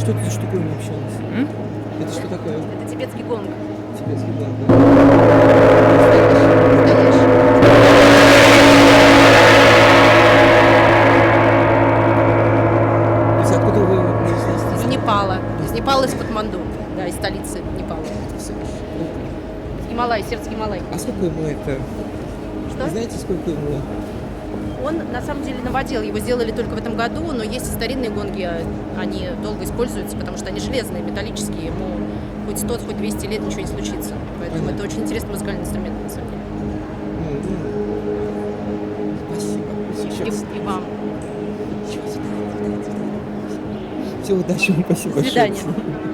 что это за штуковина вообще у нас? Это что такое? Это тибетский гонг. Тибетский гонг, да? То есть откуда вы его принесли? Из Непала. Из Непала, из Катманду. Да, из столицы Непала. Гималай, сердце Гималай. А сколько ему это? Что? Вы знаете, сколько ему? Он на самом деле новодел. Его сделали только в этом году, но есть и старинные гонги. Они долго используются, потому что они железные, металлические. Ему хоть 100, хоть 200 лет ничего не случится. Поэтому это очень интересный музыкальный инструмент, на самом деле. Спасибо. И вам. Всего удачи вам, спасибо До свидания. большое.